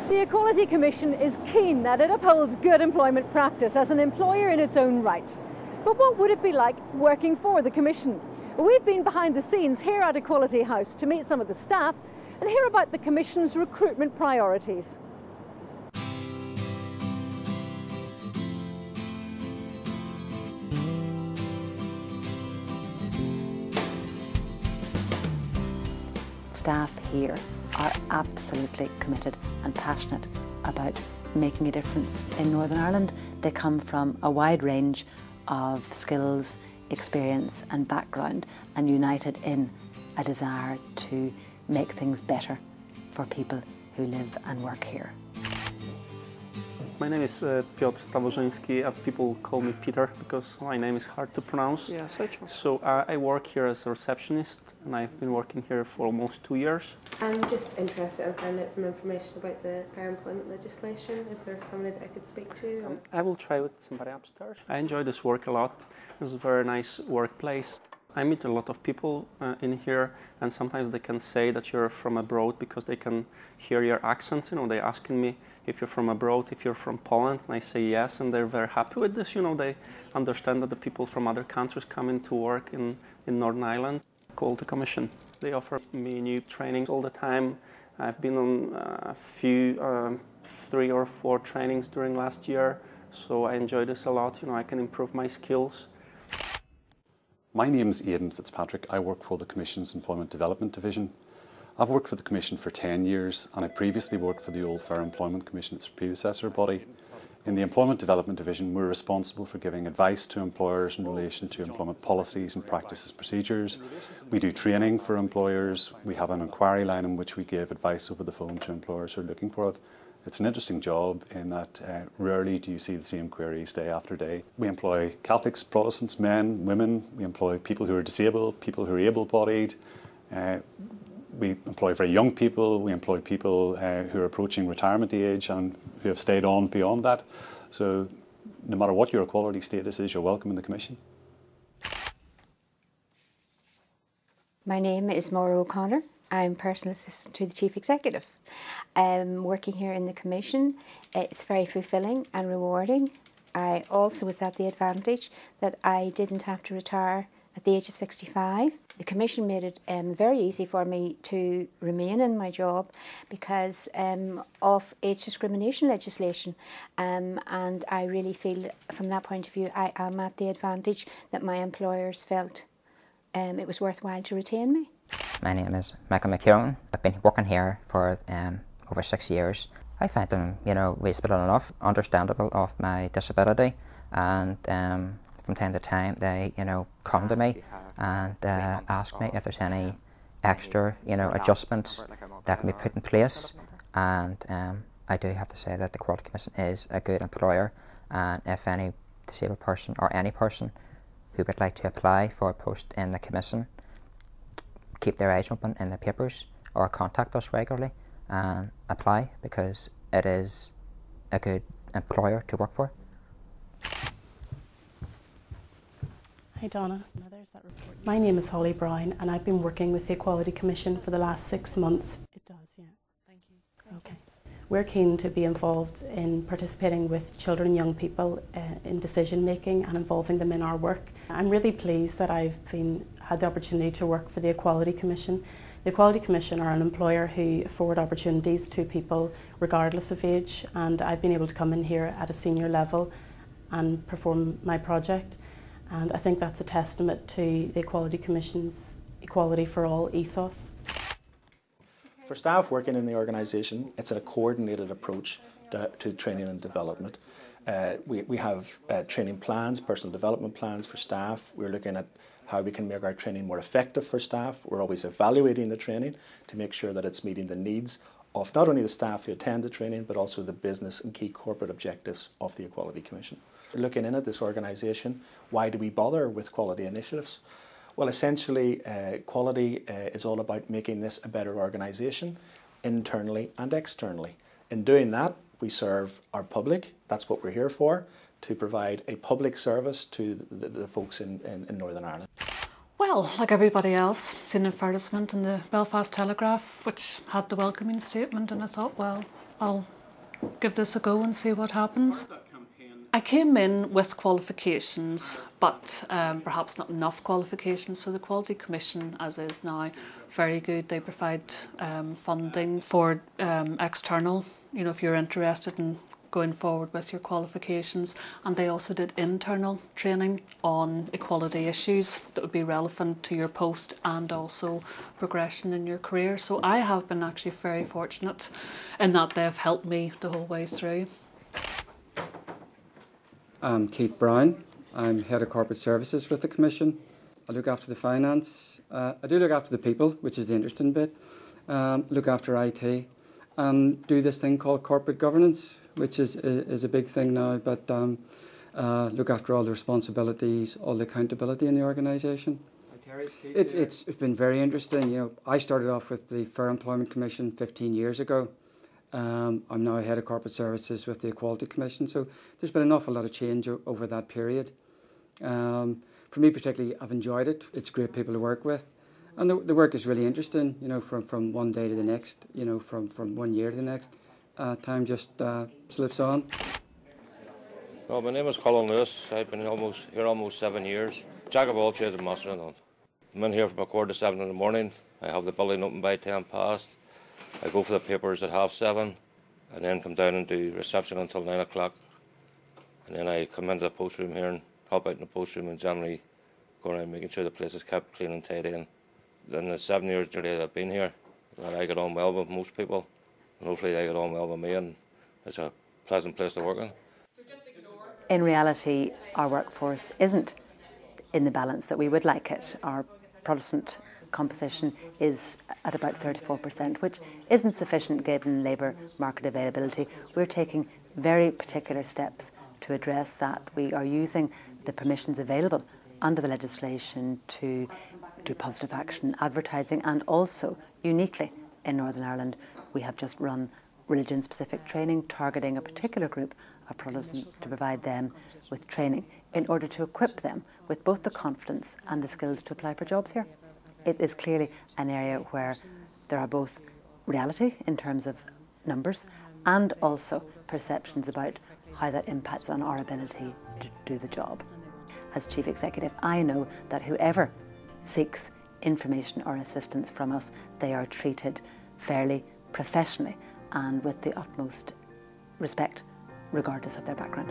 The Equality Commission is keen that it upholds good employment practice as an employer in its own right. But what would it be like working for the Commission? We've been behind the scenes here at Equality House to meet some of the staff and hear about the Commission's recruitment priorities. Staff here are absolutely committed and passionate about making a difference in Northern Ireland. They come from a wide range of skills, experience and background, and united in a desire to make things better for people who live and work here. My name is Piotr Staworzynski. People call me Peter because my name is hard to pronounce. Yeah, so I work here as a receptionist, and I've been working here for almost 2 years. I'm just interested in finding out some information about the fair employment legislation. Is there somebody that I could speak to? I will try with somebody upstairs. I enjoy this work a lot. It's a very nice workplace. I meet a lot of people in here, and sometimes they can say that you're from abroad because they can hear your accent. You know, they're asking me if you're from abroad, if you're from Poland, and I say yes, and they're very happy with this. You know, they understand that the people from other countries come in to work in Northern Ireland. Equality Commission. They offer me new trainings all the time. I've been on a few, 3 or 4 trainings during last year, so I enjoy this a lot. You know, I can improve my skills. My name is Aidan Fitzpatrick. I work for the Commission's Employment Development Division. I've worked for the Commission for 10 years, and I previously worked for the old Fair Employment Commission, its predecessor body. In the Employment Development Division, we're responsible for giving advice to employers in relation to employment policies and practices procedures. We do training for employers. We have an inquiry line in which we give advice over the phone to employers who are looking for it. It's an interesting job in that rarely do you see the same queries day after day. We employ Catholics, Protestants, men, women. We employ people who are disabled, people who are able-bodied. We employ very young people. We employ people who are approaching retirement age and who have stayed on beyond that. So no matter what your equality status is, you're welcome in the Commission. My name is Maura O'Connor. I'm personal assistant to the Chief Executive. Working here in the Commission, it's very fulfilling and rewarding. I also was at the advantage that I didn't have to retire at the age of 65. The Commission made it very easy for me to remain in my job because of age discrimination legislation, and I really feel from that point of view I am at the advantage that my employers felt it was worthwhile to retain me. My name is McKeown. I've been working here for over 6 years. I find them, you know, reasonable enough, understandable of my disability, and from time to time they, you know, come to me and ask me if there's any extra, you know, adjustments that can be put in place. And I do have to say that the Equality Commission is a good employer, and if any disabled person or any person who would like to apply for a post in the Commission, keep their eyes open in the papers or contact us regularly and apply, because it is a good employer to work for. Hi Donna. My name is Hollie Brown, and I've been working with the Equality Commission for the last 6 months. It does, yeah. Thank you. Okay. We're keen to be involved in participating with children and young people in decision making and involving them in our work. I'm really pleased that I've had the opportunity to work for the Equality Commission. The Equality Commission are an employer who afford opportunities to people regardless of age, and I've been able to come in here at a senior level and perform my project, and I think that's a testament to the Equality Commission's Equality for All ethos. For staff working in the organisation, it's a coordinated approach to training and development. We have training plans, personal development plans for staff. We're looking at how we can make our training more effective for staff. We're always evaluating the training to make sure that it's meeting the needs of not only the staff who attend the training, but also the business and key corporate objectives of the Equality Commission. Looking in at this organisation, why do we bother with quality initiatives? Well, essentially, quality is all about making this a better organisation, internally and externally. In doing that, we serve our public. That's what we're here for, to provide a public service to the folks in Northern Ireland. Well, like everybody else, seen an advertisement in the Belfast Telegraph which had the welcoming statement, and I thought, well, I'll give this a go and see what happens. I came in with qualifications, but perhaps not enough qualifications. So the Quality Commission, as is now, very good. They provide funding for external, you know, if you're interested in going forward with your qualifications. And they also did internal training on equality issues that would be relevant to your post and also progression in your career. So I have been actually very fortunate in that they've helped me the whole way through. I'm Keith Brown. I'm Head of Corporate Services with the Commission. I look after the finance. I do look after the people, which is the interesting bit. Look after IT and do this thing called corporate governance, which is a big thing now, but look after all the responsibilities, all the accountability in the organisation. It's been very interesting. You know, I started off with the Fair Employment Commission 15 years ago. I'm now Head of Corporate Services with the Equality Commission, so there's been an awful lot of change over that period. For me particularly, I've enjoyed it. It's great people to work with, and the work is really interesting, you know, from one day to the next, you know, from 1 year to the next. Time just slips on. Well, my name is Colin Lewis. I've been here almost 7 years. Jack of all trades and master of none. I'm in here from 7:15 in the morning. I have the building open by 10 past. I go for the papers at 7:30 and then come down and do reception until 9 o'clock. And then I come into the post room here and help out in the post room and generally go around making sure the place is kept clean and tidy. And in the 7 years that I've been here, I get on well with most people. And hopefully they get on well with me, and it's a pleasant place to work in. In reality, our workforce isn't in the balance that we would like it. Our Protestant composition is at about 34%, which isn't sufficient given labour market availability. We're taking very particular steps to address that. We are using the permissions available under the legislation to do positive action advertising, and also uniquely in Northern Ireland we have just run religion-specific training targeting a particular group of Protestants to provide them with training in order to equip them with both the confidence and the skills to apply for jobs here. It is clearly an area where there are both reality in terms of numbers and also perceptions about how that impacts on our ability to do the job. As Chief Executive, I know that whoever seeks information or assistance from us, they are treated fairly, professionally and with the utmost respect, regardless of their background.